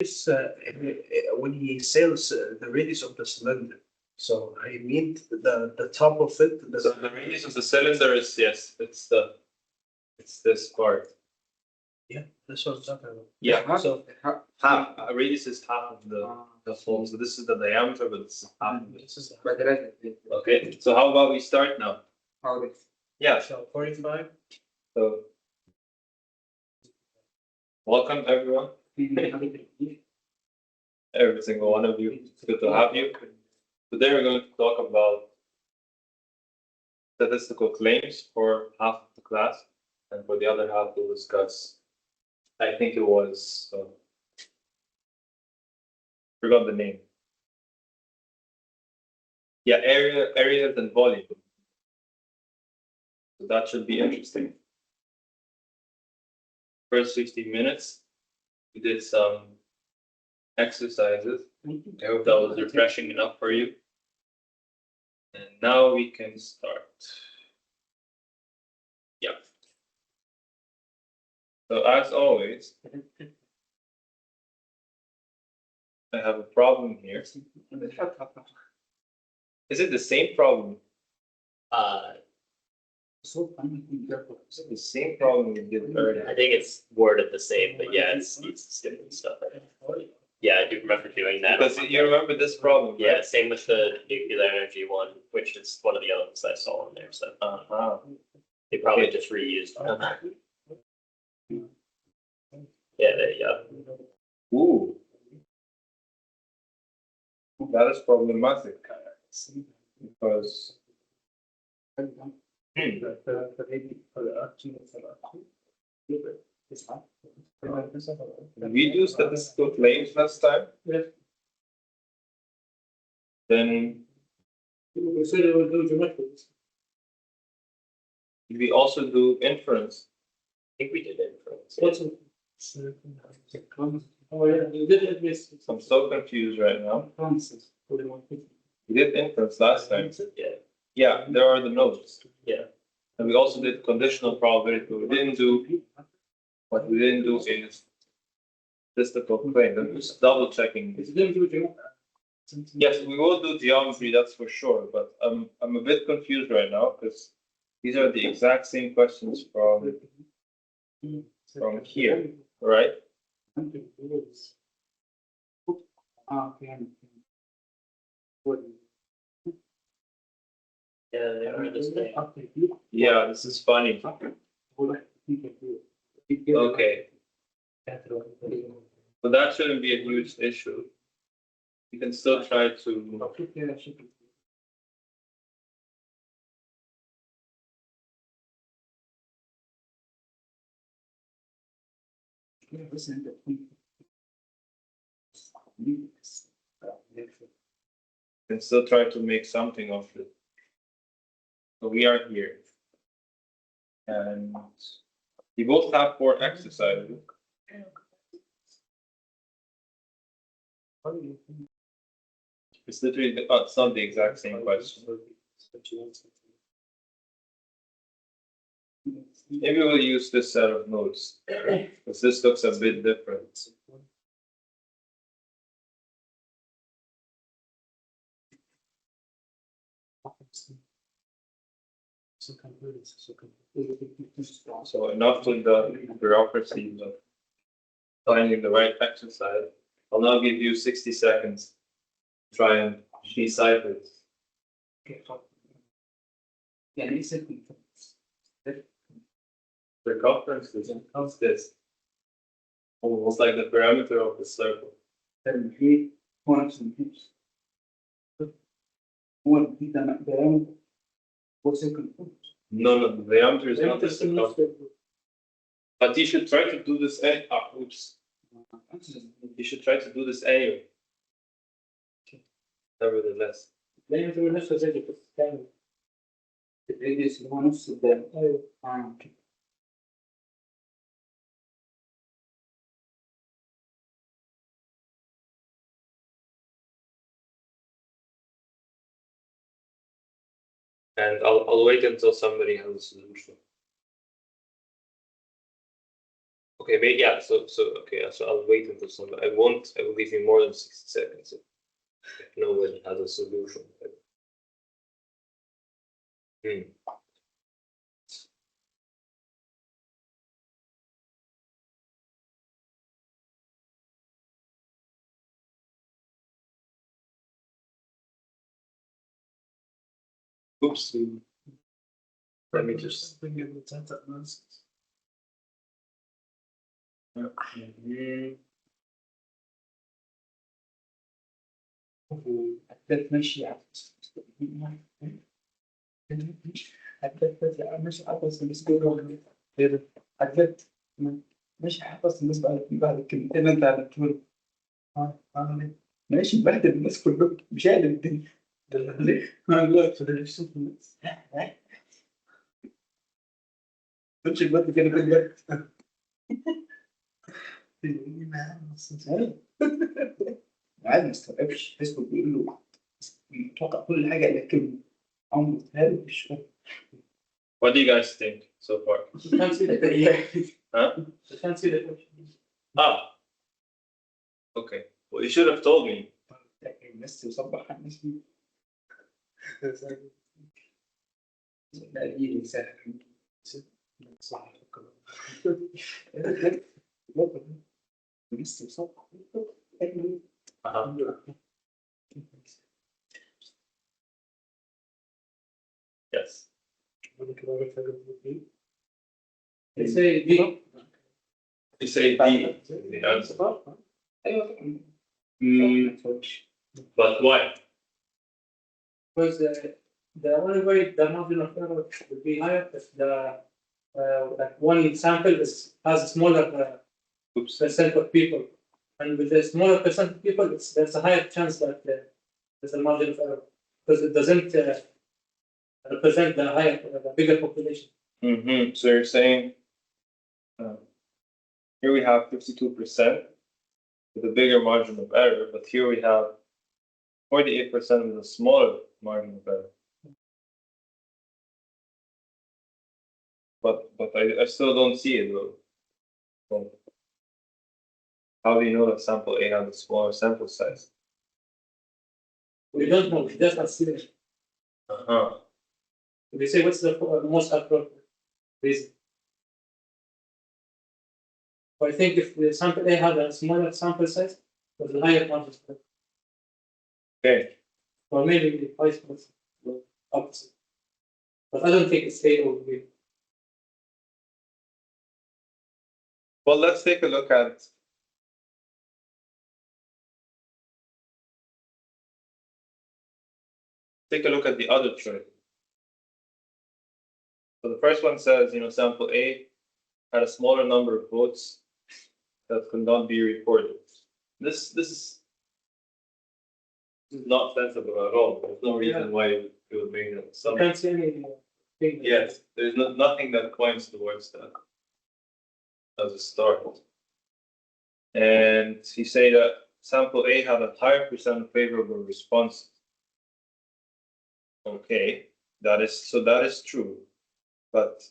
radius when he says the radius of the cylinder. So I mean the top of it. So the radius of the cylinder is, yes, it's this part. Yeah, that's what I'm talking about. Yeah. So Half a radius is half of the whole. So this is the diameter, but this is half of it. this is Okay. So how about we start now? Yeah. so 45. So welcome everyone. Every single one of you. It's good to have you. Today we're going to talk about statistical claims for half of the class, and for the other half we'll discuss. I think it was forgot the name. Yeah, areas and volume. So that should be interesting. First 60 minutes, we did some exercises. I hope that was refreshing enough for you. And now we can start. Yeah. So as always, I have a problem here. Is it the same problem? Is it the same problem we did earlier? I think it's worded the same, but yeah, it's different stuff. Yeah, I do remember doing that. Because you remember this problem, Yeah, right? same with the nuclear energy one, which is one of the other ones I saw in there. So they probably just reused them. Yeah, there you go. Ooh. That is problematic. Because did we do statistical claims last time? Then did we also do inference? I think we did inference. I'm so confused right now. We did inference last time. Yeah. Yeah, there are the notes. Yeah. And we also did conditional probability, but we didn't do, what we didn't do is statistical claim. I'm just double checking. Yes, we will do geometry, that's for sure, but I'm a bit confused right now because these are the exact same questions from here, right? Yeah, they are the same. Yeah, this is funny. Okay, so that shouldn't be a huge issue. You can still try to. Can still try to make something of it. So we are here. And we both have 4 exercises. It's literally, it's not the exact same question. Maybe we'll use this set of notes, because this looks a bit different. So enough with the bureaucracy of finding the right exercise. I'll now give you 60 seconds to try and decipher it. Circumference is this. Almost like the perimeter of the circle. No, the diameter is not the circumference. But you should try to do this. Oops. You should try to do this anyway. Nevertheless. And I'll wait until somebody has a solution. Okay, but yeah, so I'll wait until some, I will leave you more than 60 seconds if no one has a solution. Oops. Let me just. عدت ماشي عدت ماشي عدت بالنسبة عدت ماشي حفظ بالنسبة بعد الكلمتين اللي انت عدتهم ماشي بهدل الناس كلهم مش هقلب الدنيا ليه؟ لا تدريش الناس تمشي البلد كده في البلد عادي ما استوعبش فيسبوك بيقول له متوقع كل حاجه لكن عمره مش فاهم. What do you guys think so far? You can't see the Huh? You can't see the question. Ah. Okay. Well, you should have told me. الناس تصبح على الناس دي لا يجي سهل صح الناس تصبح Yes. They say D. You say D. The answer. But why? Because the only way the margin of error will be higher if the like one sample has a smaller percent of people, and with a smaller percent of people, there's a higher chance that there's a margin of error because it doesn't represent the bigger population. So you're saying here we have 52% with a bigger margin of error, but here we have 48% with a smaller margin of error. But I still don't see it though. So how do you know that sample A has a smaller sample size? We don't know. We just assume. We say what's the most appropriate reason. I think if the sample A had a smaller sample size, there's a higher margin of error. Okay. Or maybe the vice versa, the opposite. But I don't think it's A or B. Well, let's take a look at the other choice. So the first one says, sample A had a smaller number of votes that could not be reported. This is not sensible at all. There's no reason why it would make that. I can't see anything. Yes, there's nothing that points towards that as a start. And he say that sample A had a higher percent of favorable responses. Okay, that is true. But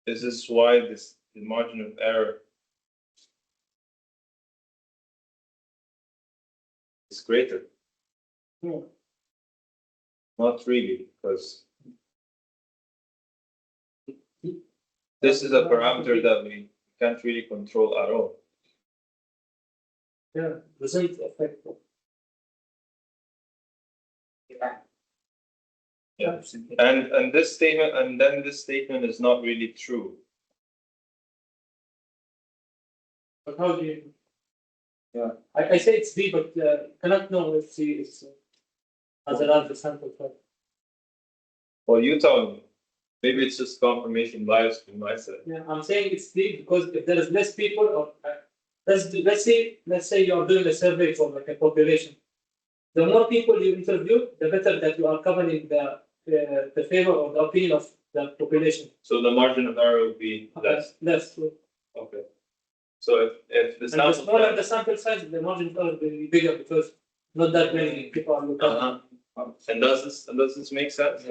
is this why the margin of error is greater? No. Not really, because this is a parameter that we can't really control at all. Yeah, doesn't affect it. Yeah. And this statement, and then this statement is not really true. But how do you? Yeah, I say it's D, but cannot know if C is as a larger sample size. Well, you tell me. Maybe it's just confirmation bias from my side. Yeah, I'm saying it's D because if there is less people, or let's say you are doing a survey for like a population. The more people you interview, the better that you are covering the favor or the opinion of the population. So the margin of error will be less. Less. Okay. So if the And the smaller the sample size, the margin of error will be bigger because not that many people are covering. And does this make sense?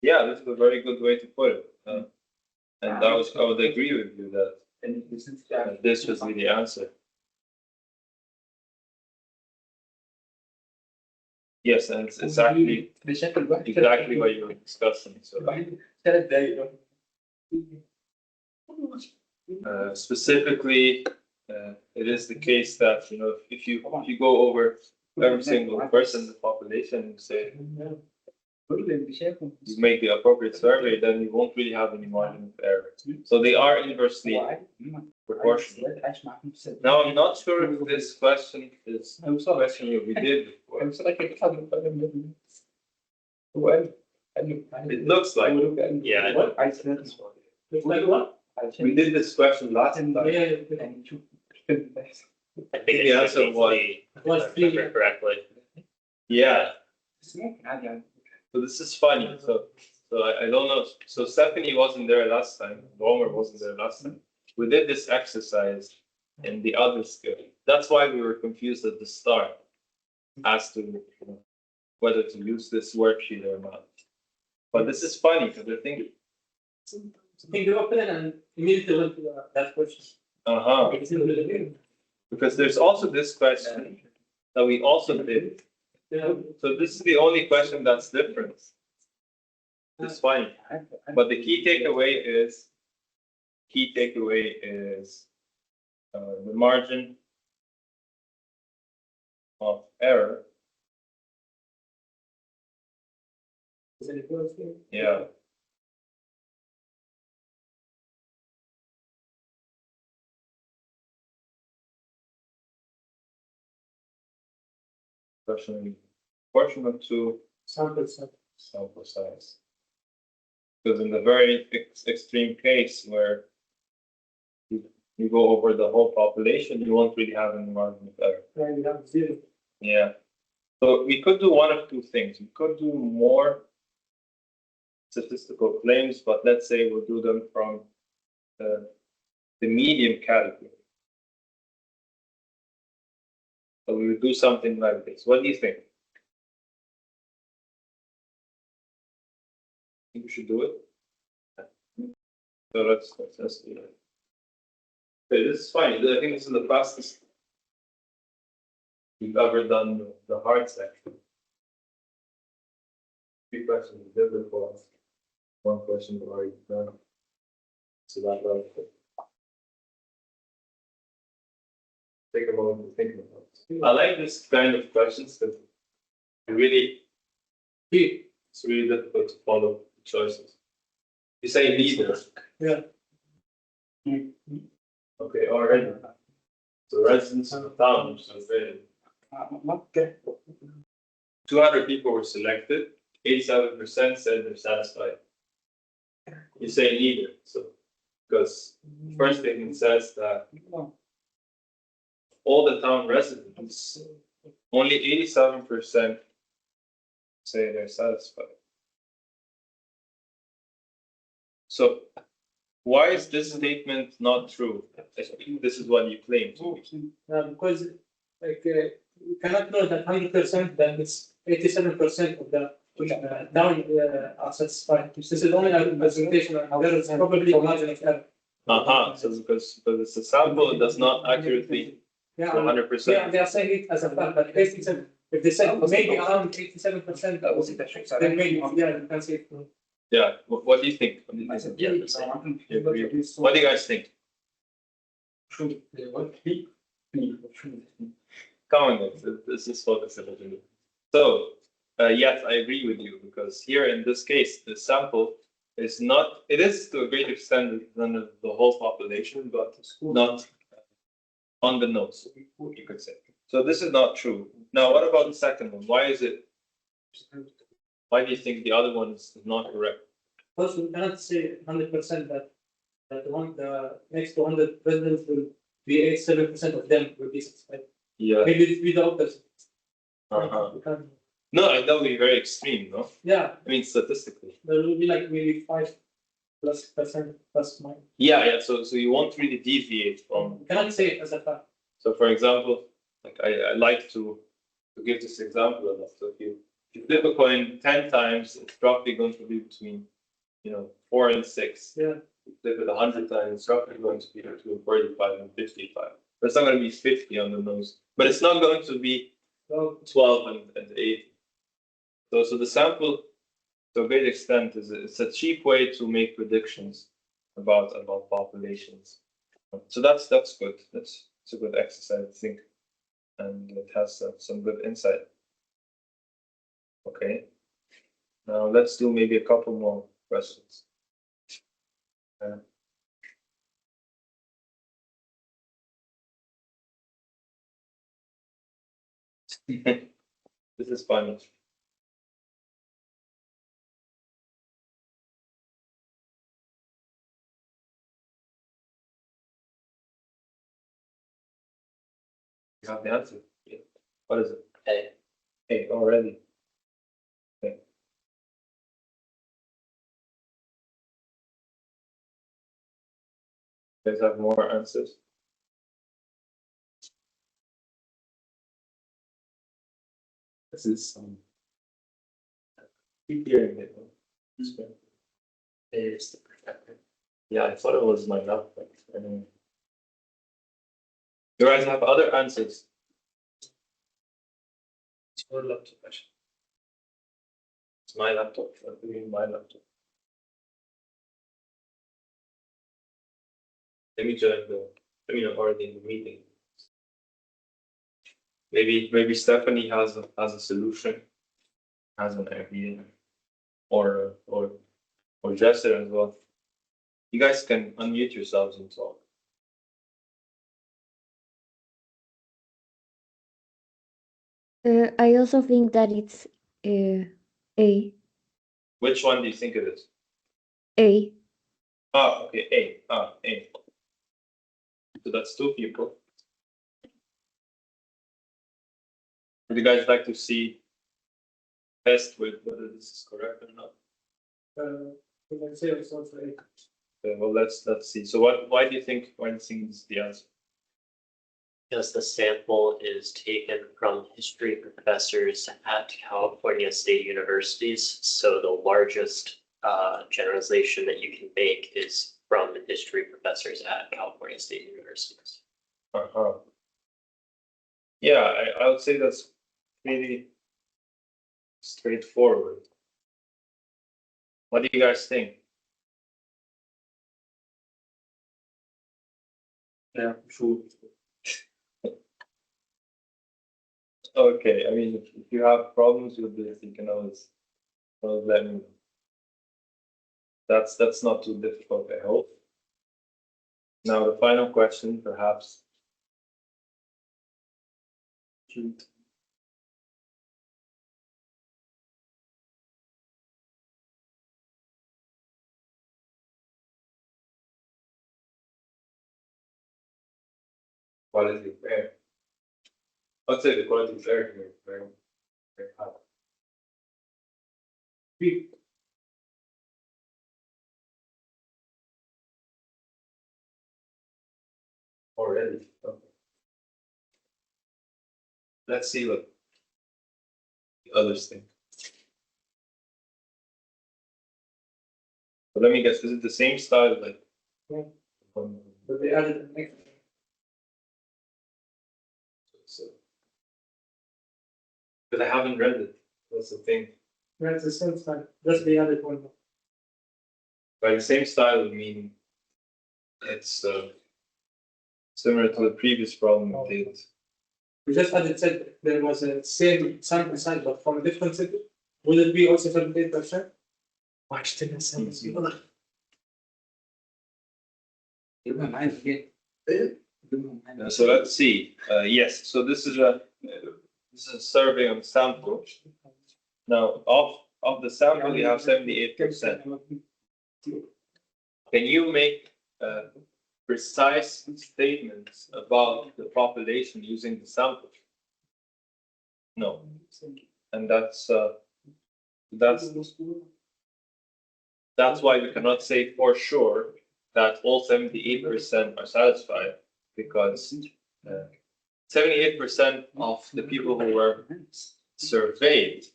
Yeah, this is a very good way to put it. And I would agree with you that this was the answer. Yes, and it's exactly what you were discussing. So specifically, it is the case that if you go over every single person in the population, you say you make the appropriate survey, then you won't really have any margin of error. So they are inversely proportional. Now I'm not sure if this question is a question we did before. It looks like Yeah. Looks like what? we did this question last time. Yeah. I think The it answer should be was- three, Was if I remember correctly. Yeah. So this is funny. So I don't know. So Stephanie wasn't there last time. Romer wasn't there last time. We did this exercise in the other skill. That's why we were confused at the start as to whether to use this worksheet or not. But this is funny because I think, Think you open it and immediately went to that question. Because there's also this question that we also did. Yeah. So this is the only question that's different. It's funny. But the key takeaway is the margin of error. Yeah. Proportional to Sample size. sample size. Because in the very extreme case where you go over the whole population, you won't really have any margin of error. Yeah, you have zero. Yeah. So we could do one of two things. We could do more statistical claims, but let's say we'll do them from the medium category. So we would do something like this. What do you think? Think we should do it? So let's do it. Okay, this is fine. I think this is the fastest we've ever done the hard section. 3 questions we did before. 1 question we already done. So that take a moment to think about it. I like this kind of questions because it's really difficult to follow the choices. You say neither. Yeah. Okay, already. So residents of the town, so 200 people were selected, 87% said they're satisfied. You say neither, so because the first thing it says that all the town residents, only 87% say they're satisfied. So why is this statement not true? This is what you claim to be. Because you cannot know that 100% that it's 87% of the down are satisfied. This is only a representation, and there is probably a margin of error. So because it's a sample, it does not accurately Yeah, 100%. yeah, they are saying it as a fact, but 87, if they say maybe around 87%, then maybe, yeah, you can say it. Yeah, what do you think? What do you think? Yeah, You agree? What do you guys think? Come on, guys, this is focus. So, yes, I agree with you because here in this case, the sample is not, it is to a great extent than the whole population, but not on the nose, you could say. So this is not true. Now, what about the second one? Why do you think the other one is not correct? Also, we cannot say 100% that the next 200 residents will be 87% of them will be satisfied. Yeah. Maybe it's without this. No, that would be very extreme, no? Yeah, I mean, statistically. there will be like maybe 5% plus minus. Yeah. So you won't really deviate from. You cannot say it as a fact. So, for example, like I like to give this example of that. So if you flip a coin 10 times, it's probably going to be between 4 and 6. Yeah. live with 100 times, it's roughly going to be between 45 and 55. But it's not going to be 50 on the nose, but it's not going to be 12 and 8. So the sample, to a great extent, it's a cheap way to make predictions about populations. So that's good. It's a good exercise, I think, and it has some good insight. Okay. Now let's do maybe a couple more questions. This is funny. You have the answer. Yeah. What is it? A. A already. Okay. You guys have more answers? This is keep hearing it. A is the protector. Yeah, I thought it was my laptop. Anyway. You guys have other answers? It's your laptop, actually. It's my laptop. I'm doing my laptop. Let me join already in the meeting. Maybe Stephanie has a solution, has an idea, or Jester as well. You guys can unmute yourselves and talk. I also think that it's A. Which one do you think it is? A. Ah, okay, A. A. So that's 2 people. Would you guys like to see test with whether this is correct or not? Let's say it's also A. Okay, well, let's see. So why do you think this is the answer? Because the sample is taken from history professors at California State Universities. So the largest generalization that you can make is from history professors at California State Universities. Yeah, I would say that's pretty straightforward. What do you guys think? Yeah, sure. Okay, I mean, if you have problems with this, you can always let me know. That's not too difficult, I hope. Now, the final question, perhaps. Quality fair. I'd say the quality fair here is very high. Already. Okay. Let's see what the others think. But let me guess, is it the same style like? Yeah. But they added an extra. Because I haven't read it. That's the thing. Yeah, it's the same time. Just the added one. By the same style would mean it's similar to the previous problem we did. We just added said there was a same sample size, but from a different city. Will it be also 78%? Watch the sentence. So let's see. Yes, so this is a survey on sample. Now, of the sample, you have 78%. Can you make precise statements about the population using the sample? No, and that's why we cannot say for sure that all 78% are satisfied, because 78% of the people who were surveyed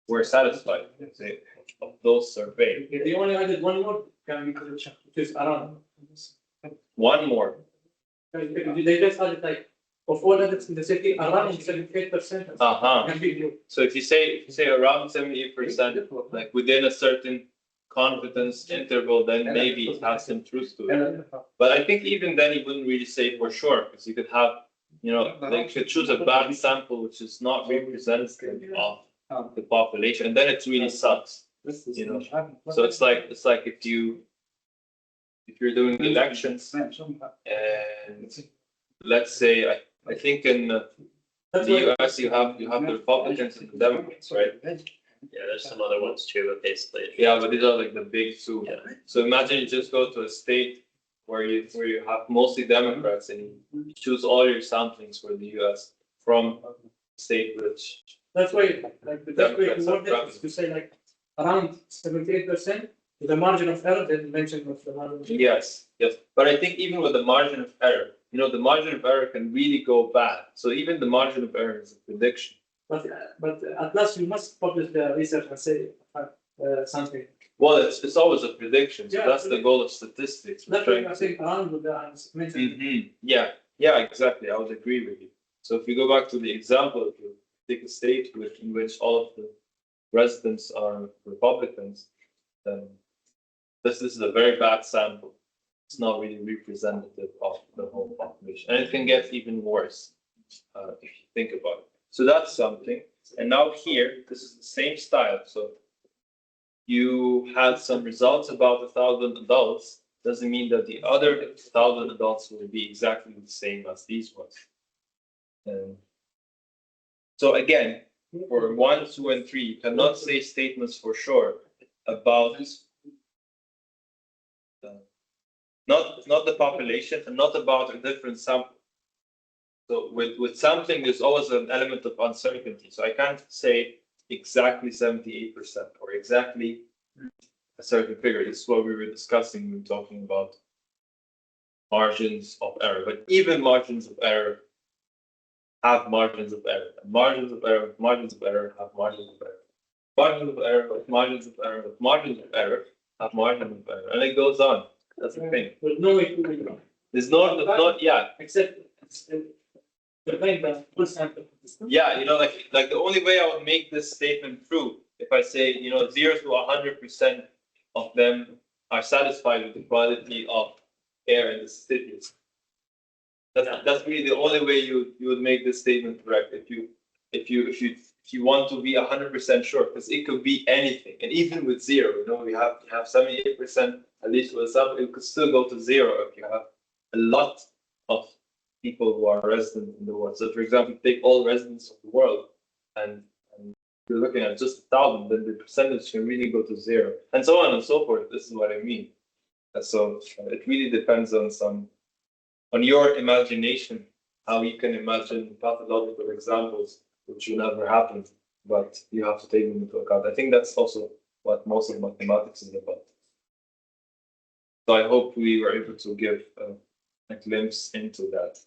were satisfied of those surveyed. If they only added one more, can be correction, which is around. One more. They just had it like of all adults in the city, around 78%. Can be blue. So if you say around 78%, like within a certain confidence interval, then maybe it has some truth to it. But I think even then you wouldn't really say for sure, because you could have, they could choose a bad sample which is not representative of the population, and then it really sucks. So it's like if you're doing elections, and let's say I think in the US you have the Republicans and the Democrats, right? Yeah, there's some other ones too, but basically. Yeah, but these are like the big two. Yeah. So imagine you just go to a state where you have mostly Democrats, and you choose all your samplings for the US from a state which. That's why, like, the best way to word it is to say like around 78% with a margin of error, then mention of the margin. Yes. But I think even with the margin of error, the margin of error can really go bad. So even the margin of error is a prediction. But at last you must publish the research and say something. Well, it's always a prediction. So Yeah, that's the goal of statistics. That's why I'm saying around with the mentioned. Yeah, exactly. I would agree with you. So if you go back to the example, if you take a state in which all of the residents are Republicans, then this is a very bad sample. It's not really representative of the whole population, and it can get even worse if you think about it. So that's something. And now here, this is the same style. So you had some results about 1,000 adults. Doesn't mean that the other 1,000 adults will be exactly the same as these ones. So again, for 1, 2, and 3, you cannot say statements for sure about not the population and not about a different sample. So with sampling, there's always an element of uncertainty. So I can't say exactly 78% or exactly a certain figure. This is what we were discussing when we were talking about margins of error. But even margins of error have margins of error. And margins of error, margins of error have margins of error. Margins of error, margins of error, margins of error have margins of error. And it goes on. That's the thing. There's no way to do it. There's not, yeah. Except the thing that full sample. Yeah, like the only way I would make this statement true, if I say, 0 to 100% of them are satisfied with the quality of air in the cities. That's really the only way you would make this statement correct. If you want to be 100% sure, because it could be anything, and even with 0, we have 78% at least for example, it could still go to 0 if you have a lot of people who are resident in the world. So, for example, take all residents of the world, and you're looking at just 1,000, then the percentage can really go to 0, and so on and so forth. This is what I mean. So it really depends on your imagination, how you can imagine pathological examples which will never happen, but you have to take them into account. I think that's also what most of mathematics is about. So I hope we were able to give a glimpse into that.